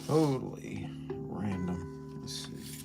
totally random. Let's see.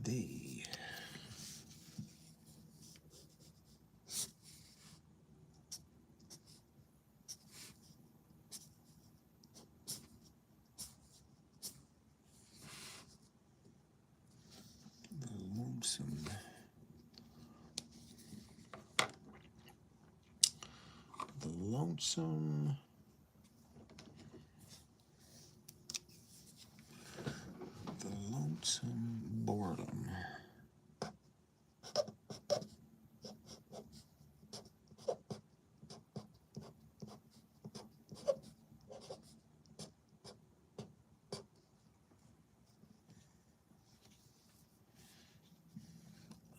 That is the lonesome. The lonesome. The lonesome boredom.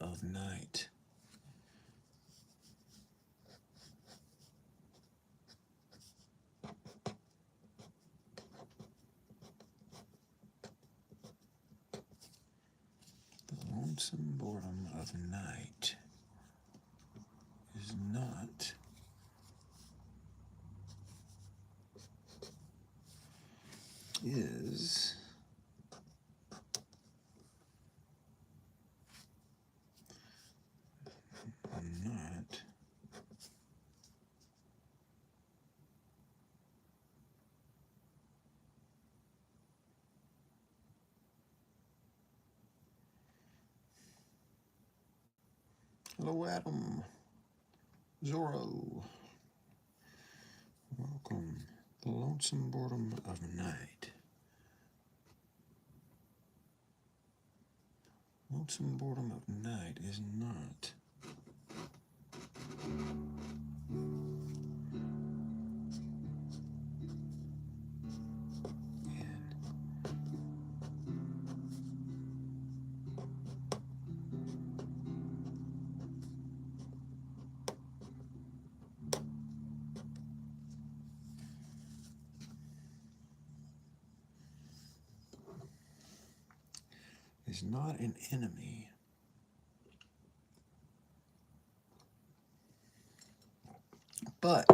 Of night. The lonesome boredom of night is not is not hello Adam Zorro, welcome. The lonesome boredom of night. Lonesome boredom of night is not is not an enemy, but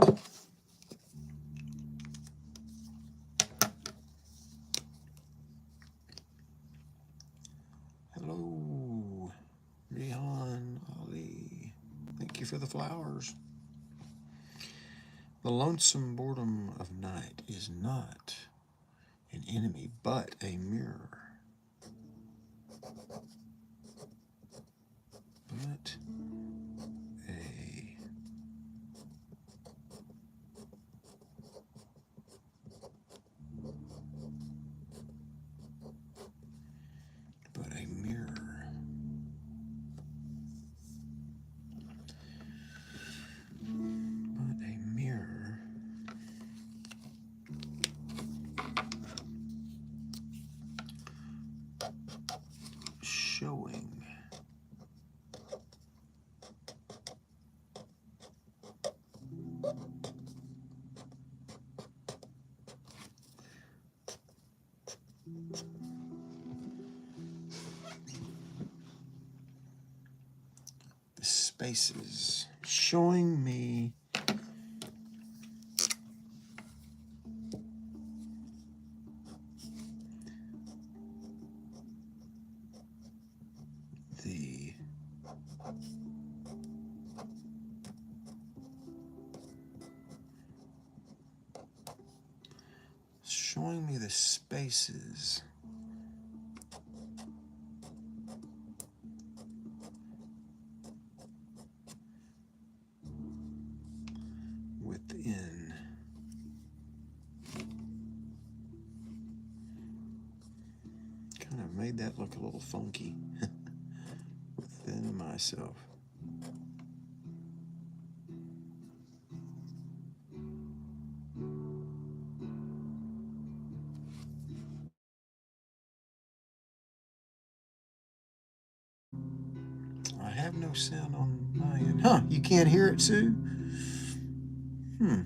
hello Rihan Ali, thank you for the flowers. The lonesome boredom of night is not an enemy, but a mirror. But a mirror. But a mirror showing the spaces, showing me the showing me the spaces within. Kind of made that look a little funky within myself. I have no sound on my end. Huh, you can't hear it, Sue? Hmm.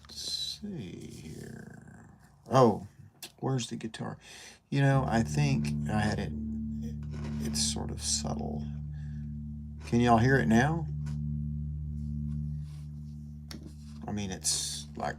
Let's see here. Oh, where's the guitar? You know, I think I had it. It's sort of subtle. Can y'all hear it now? I mean, it's like...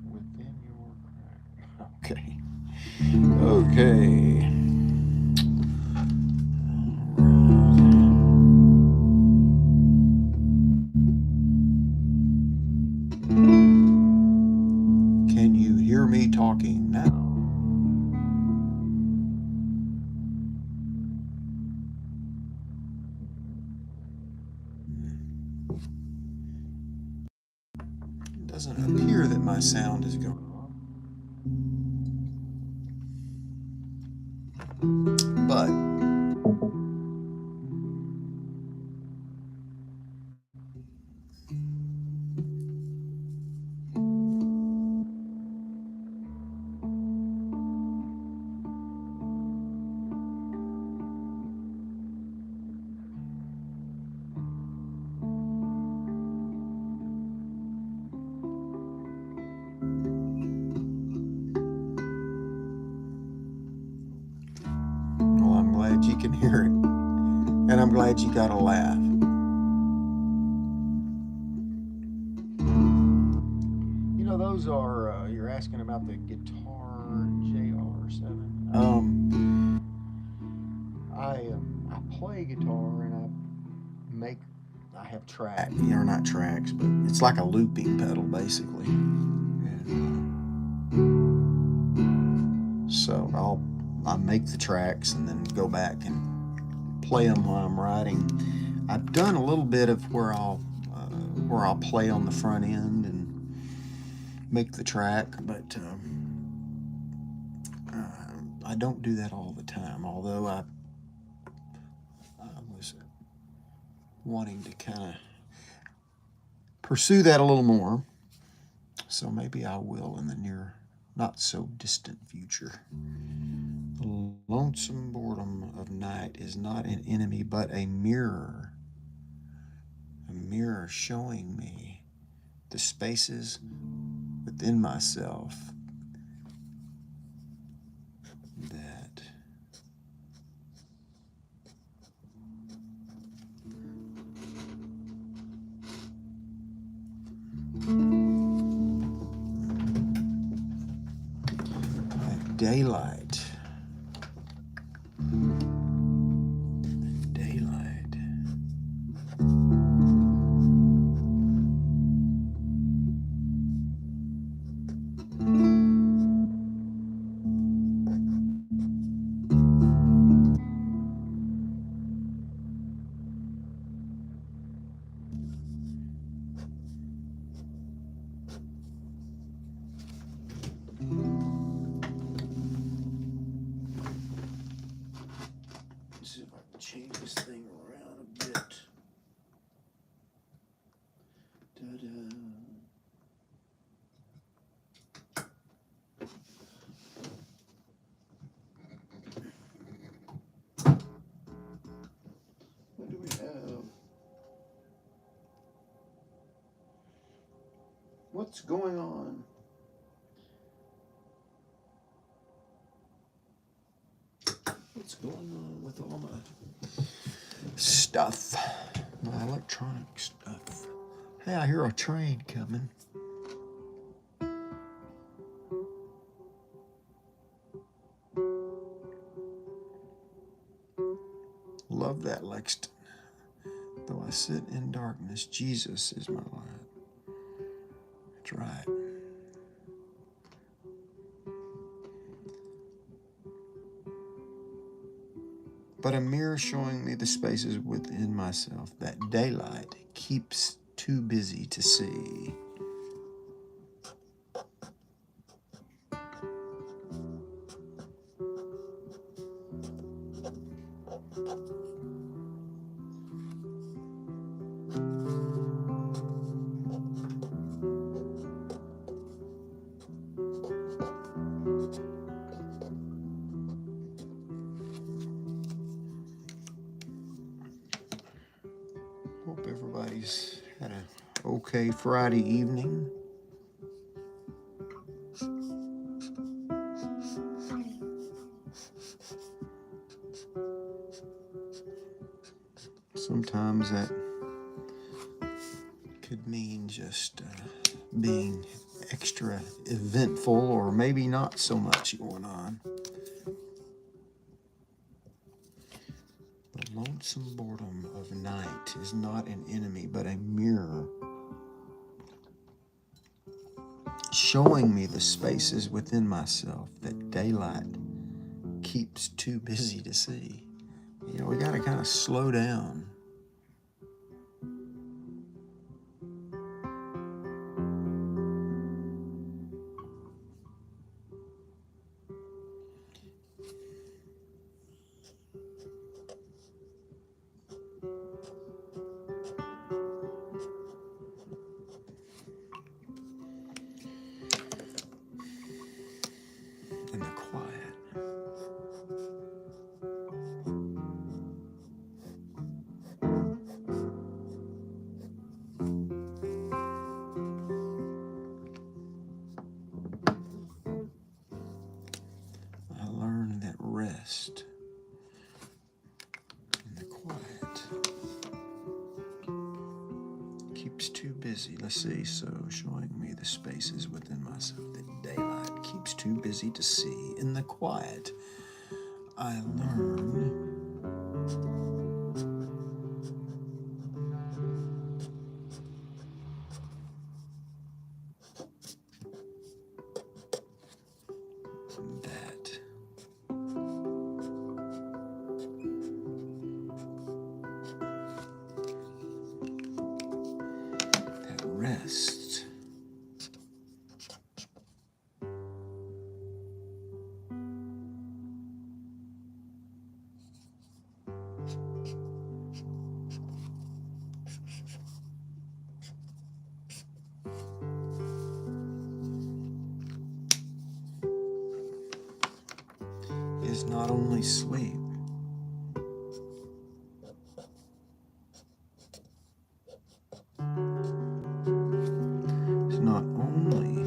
within your crack. Okay. Okay. Can you hear me talking now? It doesn't appear that my sound is going on. But well, I'm glad you can hear it. And I'm glad you got a laugh. You know, those are, you're asking about the guitar JR7. I play guitar and I have tracks, you know, not tracks, but it's like a looping pedal basically. And so I make the tracks and then go back and play them while I'm writing. I've done a little bit of where I'll play on the front end and make the track, but I don't do that all the time. Although I was wanting to kind of pursue that a little more, so maybe I will in the near, not so distant future. The lonesome boredom of night is not an enemy, but a mirror showing me the spaces within myself that daylight. Let's see if I can change this thing around a bit. Ta-da. What do we have? What's going on? what's going on with all my stuff, my electronic stuff. Hey, I hear a train coming. Love that, Lexington. Though I sit in darkness, Jesus is my light. That's right. But a mirror showing me the spaces within myself that daylight keeps too busy to see. Hope everybody's had an okay Friday evening. Sometimes that could mean just being extra eventful, or maybe not so much going on. The lonesome boredom of night is not an enemy, but a mirror showing me the spaces within myself that daylight keeps too busy to see. You know, we got to kind of slow down. In the quiet. I learned that rest in the quiet keeps too busy. Let's see. So, showing me the spaces within myself that daylight keeps too busy to see. In the quiet, I learn that rest is not only sleep, it's not only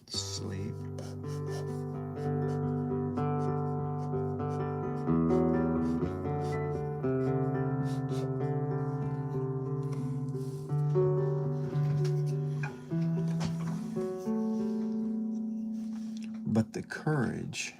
sleep, but the courage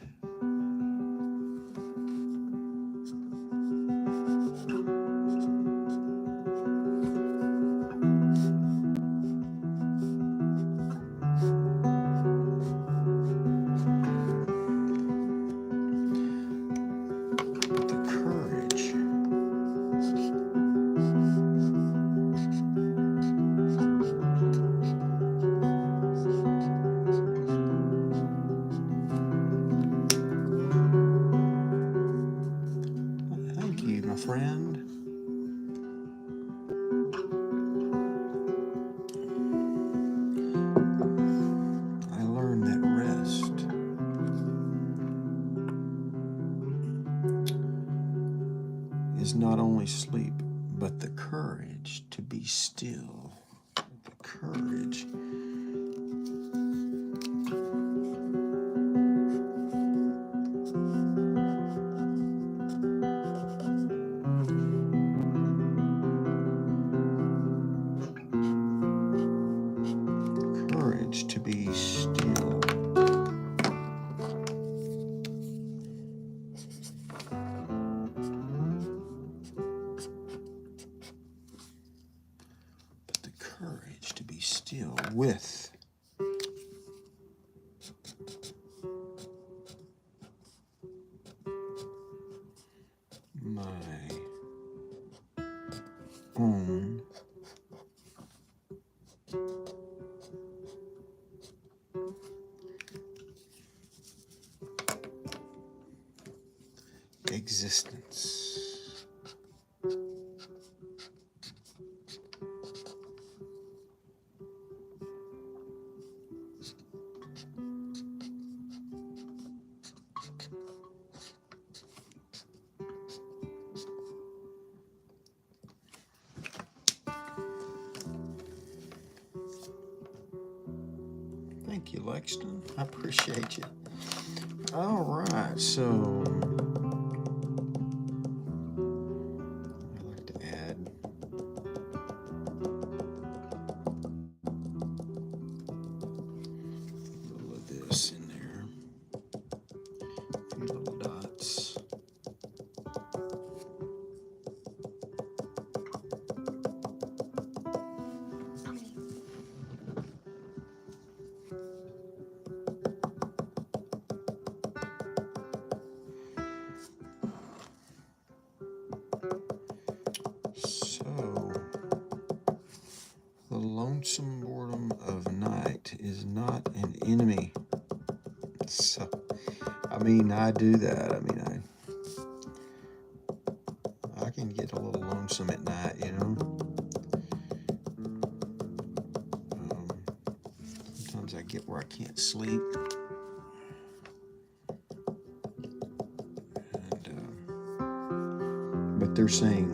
friend. I learned that rest is not only sleep, but the courage to be still. The courage deal with my own existence. Thank you, Lexton. I appreciate you. All right, so I like to add a little of this in there. A few little dots. So, the lonesome boredom of night is not an enemy. So, I mean, I do that. I mean, I can get a little lonesome at night, you know. Sometimes I get where I can't sleep. But they're saying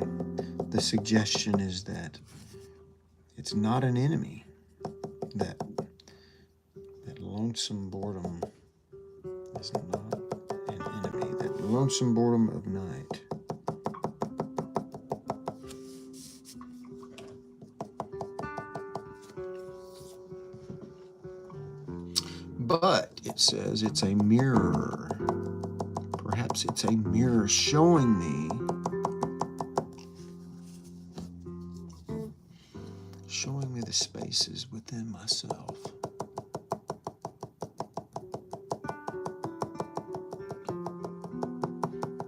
the suggestion is that it's not an enemy, that lonesome boredom is not an enemy, that lonesome boredom of night. But it says it's a mirror. Perhaps it's a mirror showing me the spaces within myself.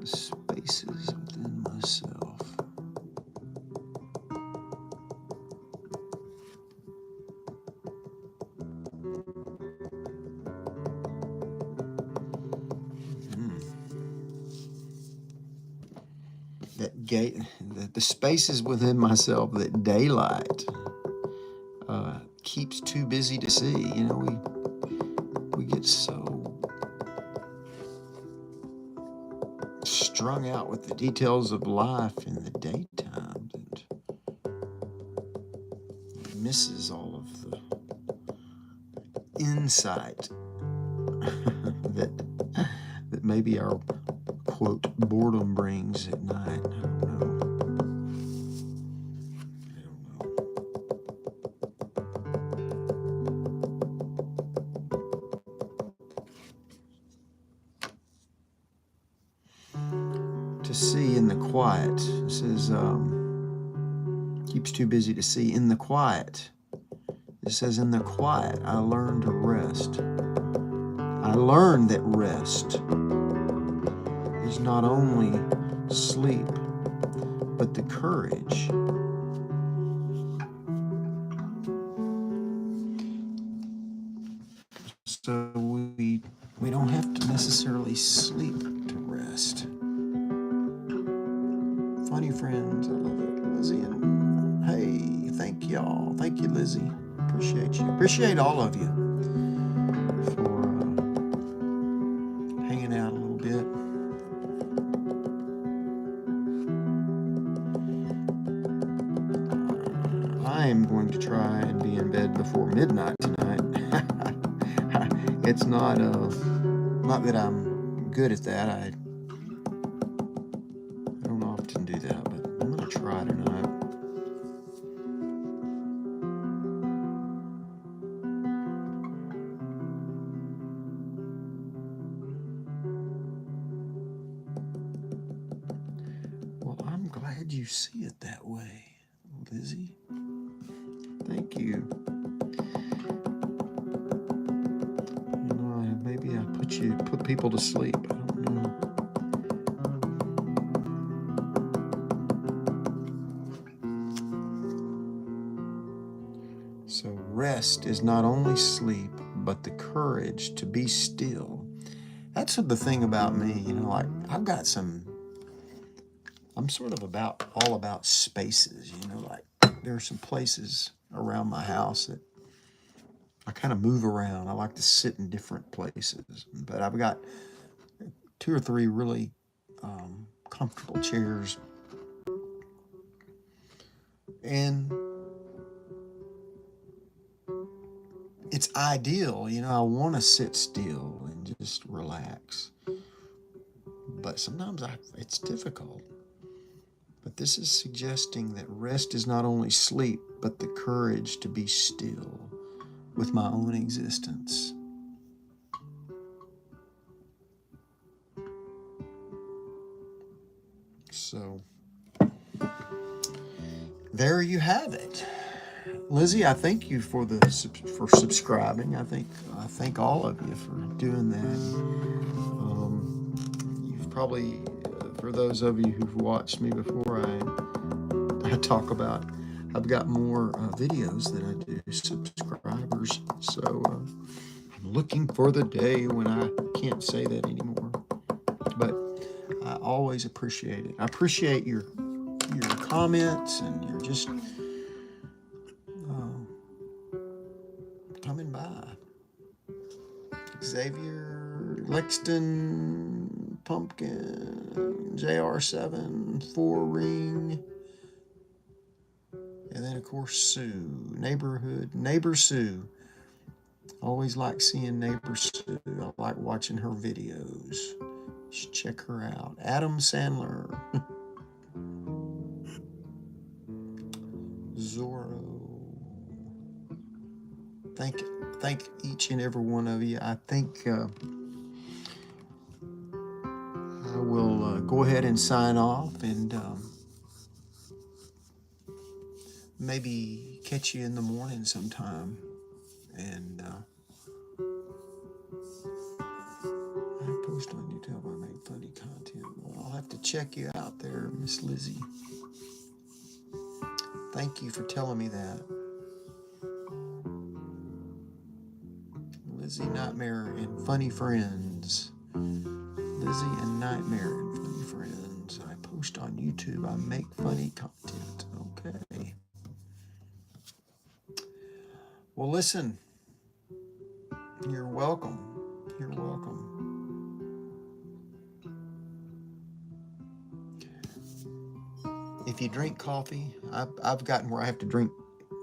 The spaces within myself. The spaces within myself that daylight keeps too busy to see. You know, we get so strung out with the details of life in the daytime that it misses all of the insight that maybe our quote boredom brings at night. I don't know. To see in the quiet. It says, keeps too busy to see in the quiet. It says, in the quiet, I learned to rest. I learned that rest is not only sleep, but the courage so we don't have to necessarily sleep to rest. Funny friends, I love it. Lizzie and hey, thank y'all. Thank you, Lizzie. Appreciate you. Appreciate all of you for hanging out a little bit. I am going to try and be in bed before midnight tonight. It's not that I'm good at that. I don't often do that, but I'm going to try tonight. Well, I'm glad you see it that way, Lizzie. Thank you. You know, maybe I put people to sleep. I don't know. So rest is not only sleep, but the courage to be still. That's the thing about me, you know, like I'm sort of all about spaces, you know, like there are some places around my house that I kind of move around. I like to sit in different places, but I've got 2 or 3 really comfortable chairs. And it's ideal, you know, I want to sit still and just relax. But sometimes it's difficult. But this is suggesting that rest is not only sleep, but the courage to be still with my own existence. So, there you have it. Lizzie, I thank you for subscribing. I thank all of you for doing that. You've probably, for those of you who've watched me before, I talk about I've got more videos than I do subscribers. So I'm looking for the day when I can't say that anymore. But I always appreciate it. I appreciate your comments and your just coming by. Xavier, Lexton, Pumpkin, JR7, 4 Ring, and then of course Sue, Neighbor Sue. Always like seeing Neighbor Sue. I like watching her videos. You should check her out. Adam Sandler. Zorro. Thank each and every one of you. I think I will go ahead and sign off and maybe catch you in the morning sometime. And I post on YouTube. I make funny content. Well, I'll have to check you out there, Miss Lizzie. Thank you for telling me that. Lizzie Nightmare and Funny Friends. Lizzie and Nightmare and Funny Friends. I post on YouTube. I make funny content. Okay. Well, listen. You're welcome. You're welcome. If you drink coffee, I've gotten where I have to drink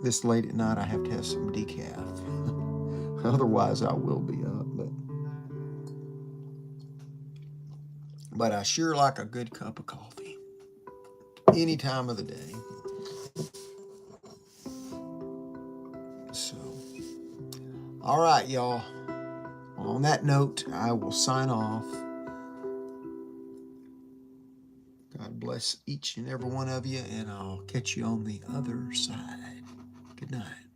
this late at night. I have to have some decaf. Otherwise, I will be up. But I sure like a good cup of coffee any time of the day. So, all right, y'all. On that note, I will sign off. God bless each and every one of you, and I'll catch you on the other side. Good night.